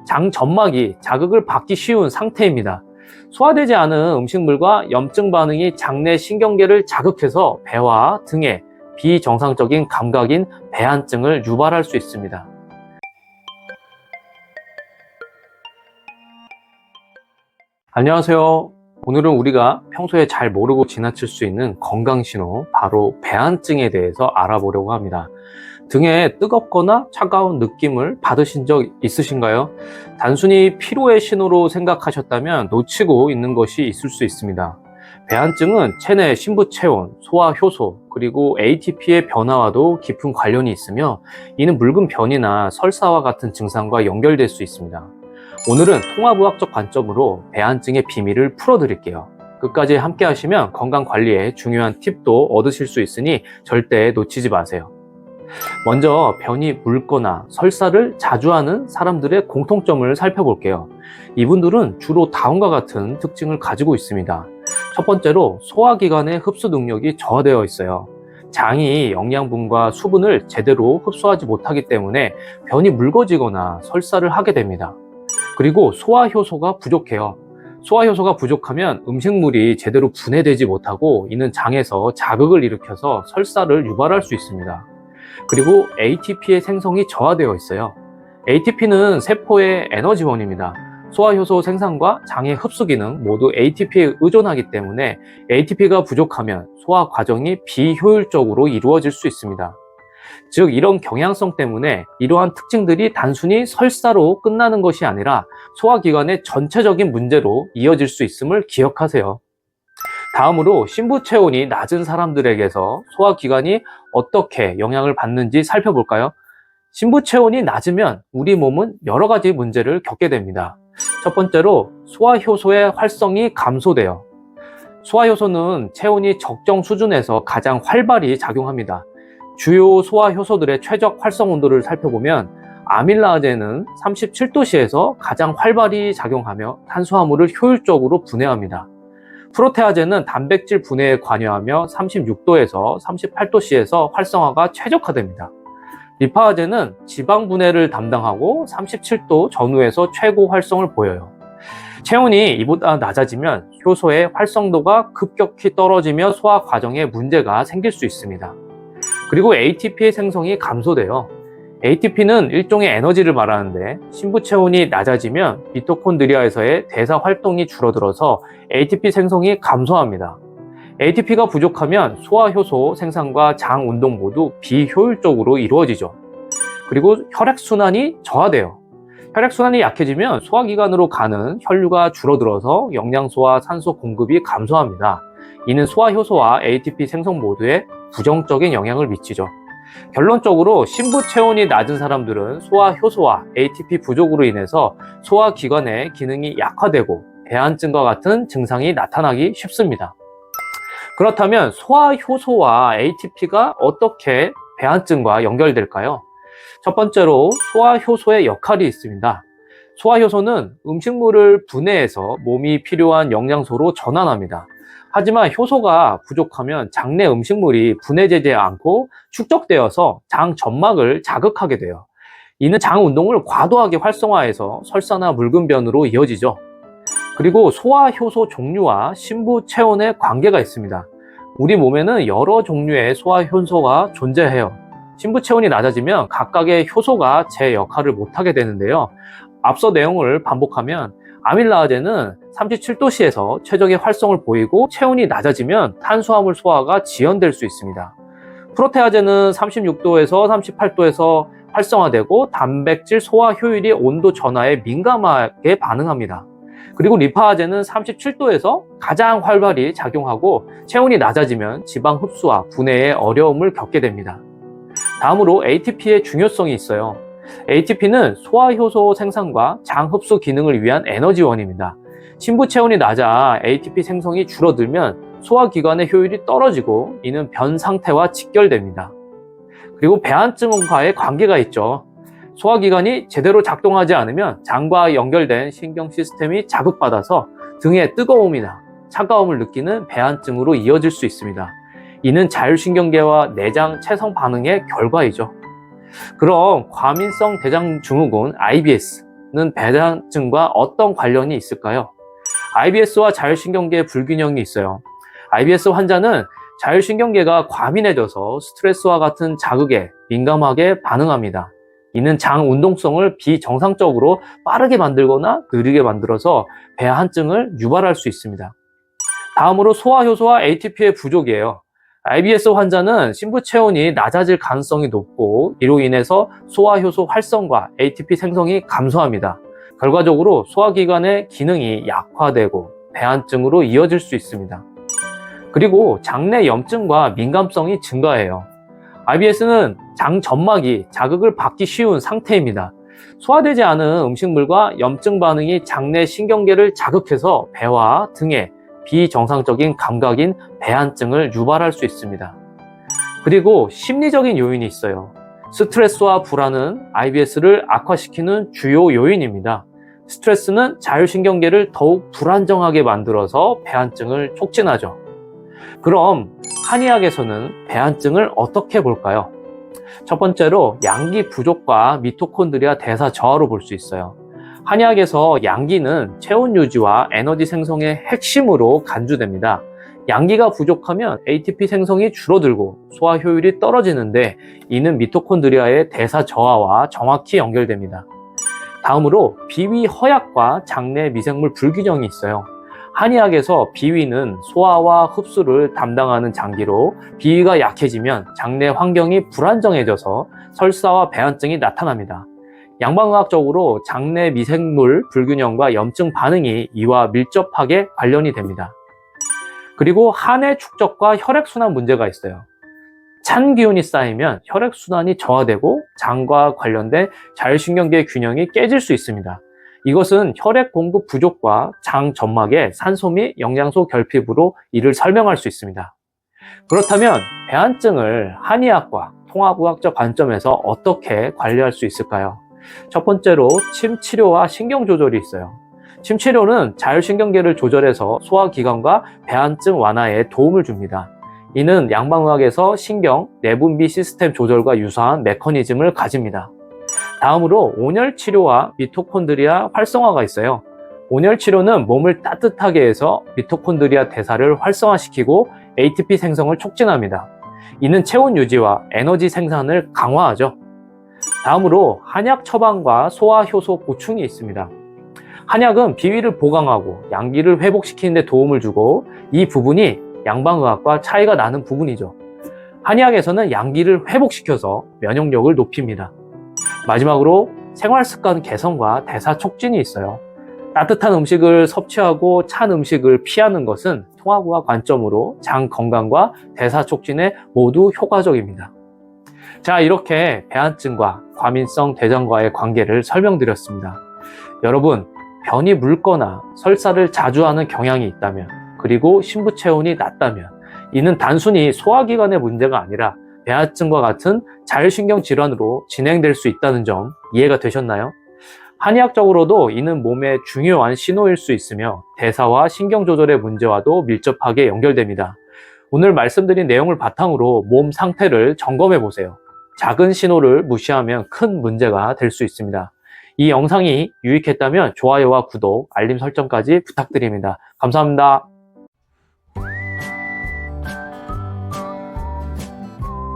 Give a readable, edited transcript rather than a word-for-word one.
장 점막이 자극을 받기 쉬운 상태입니다. 소화되지 않은 음식물과 염증 반응이 장내 신경계를 자극해서 배와 등에 비정상적인 감각인 배안증을 유발할 수 있습니다. 안녕하세요. 오늘은 우리가 평소에 잘 모르고 지나칠 수 있는 건강신호, 바로 배안증에 대해서 알아보려고 합니다. 등에 뜨겁거나 차가운 느낌을 받으신 적 있으신가요? 단순히 피로의 신호로 생각하셨다면 놓치고 있는 것이 있을 수 있습니다. 배안증은 체내 신부체온, 소화효소, 그리고 ATP의 변화와도 깊은 관련이 있으며 이는 묽은 변이나 설사와 같은 증상과 연결될 수 있습니다. 오늘은 통합의학적 관점으로 배안증의 비밀을 풀어드릴게요. 끝까지 함께 하시면 건강관리에 중요한 팁도 얻으실 수 있으니 절대 놓치지 마세요. 먼저 변이 묽거나 설사를 자주 하는 사람들의 공통점을 살펴볼게요. 이분들은 주로 다음과 같은 특징을 가지고 있습니다. 첫 번째로 소화기관의 흡수 능력이 저하되어 있어요. 장이 영양분과 수분을 제대로 흡수하지 못하기 때문에 변이 묽어지거나 설사를 하게 됩니다. 그리고 소화효소가 부족해요. 소화효소가 부족하면 음식물이 제대로 분해되지 못하고 이는 장에서 자극을 일으켜서 설사를 유발할 수 있습니다. 그리고 ATP의 생성이 저하되어 있어요. ATP는 세포의 에너지원입니다. 소화효소 생산과 장의 흡수 기능 모두 ATP에 의존하기 때문에 ATP가 부족하면 소화 과정이 비효율적으로 이루어질 수 있습니다. 즉, 이런 경향성 때문에 이러한 특징들이 단순히 설사로 끝나는 것이 아니라 소화기관의 전체적인 문제로 이어질 수 있음을 기억하세요. 다음으로 신부체온이 낮은 사람들에게서 소화기관이 어떻게 영향을 받는지 살펴볼까요? 신부체온이 낮으면 우리 몸은 여러 가지 문제를 겪게 됩니다. 첫 번째로 소화효소의 활성이 감소돼요. 소화효소는 체온이 적정 수준에서 가장 활발히 작용합니다. 주요 소화효소들의 최적 활성 온도를 살펴보면 아밀라아제는 37도씨에서 가장 활발히 작용하며 탄수화물을 효율적으로 분해합니다. 프로테아제는 단백질 분해에 관여하며 36도에서 38도씨에서 활성화가 최적화됩니다. 리파아제는 지방 분해를 담당하고 37도 전후에서 최고 활성을 보여요. 체온이 이보다 낮아지면 효소의 활성도가 급격히 떨어지며 소화 과정에 문제가 생길 수 있습니다. 그리고 ATP의 생성이 감소돼요. ATP는 일종의 에너지를 말하는데 신부체온이 낮아지면 미토콘드리아에서의 대사 활동이 줄어들어서 ATP 생성이 감소합니다. ATP가 부족하면 소화효소 생산과 장 운동 모두 비효율적으로 이루어지죠. 그리고 혈액순환이 저하돼요. 혈액순환이 약해지면 소화기관으로 가는 혈류가 줄어들어서 영양소와 산소 공급이 감소합니다. 이는 소화효소와 ATP 생성 모두에 부정적인 영향을 미치죠. 결론적으로 신부체온이 낮은 사람들은 소화효소와 ATP 부족으로 인해서 소화기관의 기능이 약화되고 배안증과 같은 증상이 나타나기 쉽습니다. 그렇다면 소화효소와 ATP가 어떻게 배안증과 연결될까요? 첫 번째로 소화효소의 역할이 있습니다. 소화효소는 음식물을 분해해서 몸이 필요한 영양소로 전환합니다. 하지만 효소가 부족하면 장내 음식물이 분해되지 않고 축적되어서 장 점막을 자극하게 돼요. 이는 장 운동을 과도하게 활성화해서 설사나 묽은 변으로 이어지죠. 그리고 소화효소 종류와 신부체온의 관계가 있습니다. 우리 몸에는 여러 종류의 소화효소가 존재해요. 신부체온이 낮아지면 각각의 효소가 제 역할을 못하게 되는데요. 앞서 내용을 반복하면 아밀라아제는 37도씨에서 최적의 활성을 보이고 체온이 낮아지면 탄수화물 소화가 지연될 수 있습니다. 프로테아제는 36도에서 38도에서 활성화되고 단백질 소화 효율이 온도 전하에 민감하게 반응합니다. 그리고 리파아제는 37도에서 가장 활발히 작용하고 체온이 낮아지면 지방 흡수와 분해에 어려움을 겪게 됩니다. 다음으로 ATP의 중요성이 있어요. ATP는 소화효소 생산과 장 흡수 기능을 위한 에너지원입니다. 신부체온이 낮아 ATP 생성이 줄어들면 소화기관의 효율이 떨어지고 이는 변 상태와 직결됩니다. 그리고 배안증과의 관계가 있죠. 소화기관이 제대로 작동하지 않으면 장과 연결된 신경 시스템이 자극받아서 등의 뜨거움이나 차가움을 느끼는 배안증으로 이어질 수 있습니다. 이는 자율신경계와 내장 체성 반응의 결과이죠. 그럼 과민성 대장증후군 IBS는 배양증과 어떤 관련이 있을까요? IBS와 자율신경계 불균형이 있어요. IBS 환자는 자율신경계가 과민해져서 스트레스와 같은 자극에 민감하게 반응합니다. 이는 장 운동성을 비정상적으로 빠르게 만들거나 느리게 만들어서 배한증을 유발할 수 있습니다. 다음으로 소화효소와 ATP의 부족이에요. IBS 환자는 신부 체온이 낮아질 가능성이 높고 이로 인해서 소화효소 활성과 ATP 생성이 감소합니다. 결과적으로 소화기관의 기능이 약화되고 배한증으로 이어질 수 있습니다. 그리고 장내 염증과 민감성이 증가해요. IBS는 장 점막이 자극을 받기 쉬운 상태입니다. 소화되지 않은 음식물과 염증 반응이 장내 신경계를 자극해서 배와 등에 비정상적인 감각인 배한증을 유발할 수 있습니다. 그리고 심리적인 요인이 있어요. 스트레스와 불안은 IBS를 악화시키는 주요 요인입니다. 스트레스는 자율신경계를 더욱 불안정하게 만들어서 배한증을 촉진하죠. 그럼 한의학에서는 배한증을 어떻게 볼까요? 첫 번째로 양기 부족과 미토콘드리아 대사 저하로 볼 수 있어요. 한의학에서 양기는 체온 유지와 에너지 생성의 핵심으로 간주됩니다. 양기가 부족하면 ATP 생성이 줄어들고 소화 효율이 떨어지는데 이는 미토콘드리아의 대사 저하와 정확히 연결됩니다. 다음으로 비위 허약과 장내 미생물 불균형이 있어요. 한의학에서 비위는 소화와 흡수를 담당하는 장기로 비위가 약해지면 장내 환경이 불안정해져서 설사와 배한증이 나타납니다. 양방의학적으로 장내 미생물 불균형과 염증 반응이 이와 밀접하게 관련이 됩니다. 그리고 한해 축적과 혈액순환 문제가 있어요. 찬 기운이 쌓이면 혈액순환이 저하되고 장과 관련된 자율신경계 균형이 깨질 수 있습니다. 이것은 혈액 공급 부족과 장 점막의 산소 및 영양소 결핍으로 이를 설명할 수 있습니다. 그렇다면 배한증을 한의학과 통합의학적 관점에서 어떻게 관리할 수 있을까요? 첫 번째로 침 치료와 신경 조절이 있어요. 침 치료는 자율신경계를 조절해서 소화기관과 배한증 완화에 도움을 줍니다. 이는 양방의학에서 신경, 내분비 시스템 조절과 유사한 메커니즘을 가집니다. 다음으로 온열 치료와 미토콘드리아 활성화가 있어요. 온열 치료는 몸을 따뜻하게 해서 미토콘드리아 대사를 활성화시키고 ATP 생성을 촉진합니다. 이는 체온 유지와 에너지 생산을 강화하죠. 다음으로 한약 처방과 소화효소 보충이 있습니다. 한약은 비위를 보강하고 양기를 회복시키는 데 도움을 주고 이 부분이 양방의학과 차이가 나는 부분이죠. 한의학에서는 양기를 회복시켜서 면역력을 높입니다. 마지막으로 생활습관 개선과 대사 촉진이 있어요. 따뜻한 음식을 섭취하고 찬 음식을 피하는 것은 통합의학 관점으로 장 건강과 대사 촉진에 모두 효과적입니다. 자, 이렇게 배한증과 과민성 대장과의 관계를 설명드렸습니다. 여러분, 변이 묽거나 설사를 자주 하는 경향이 있다면, 그리고 신부 체온이 낮다면 이는 단순히 소화기관의 문제가 아니라 배한증과 같은 자율신경 질환으로 진행될 수 있다는 점 이해가 되셨나요? 한의학적으로도 이는 몸의 중요한 신호일 수 있으며 대사와 신경 조절의 문제와도 밀접하게 연결됩니다. 오늘 말씀드린 내용을 바탕으로 몸 상태를 점검해 보세요. 작은 신호를 무시하면 큰 문제가 될 수 있습니다. 이 영상이 유익했다면 좋아요와 구독, 알림 설정까지 부탁드립니다. 감사합니다.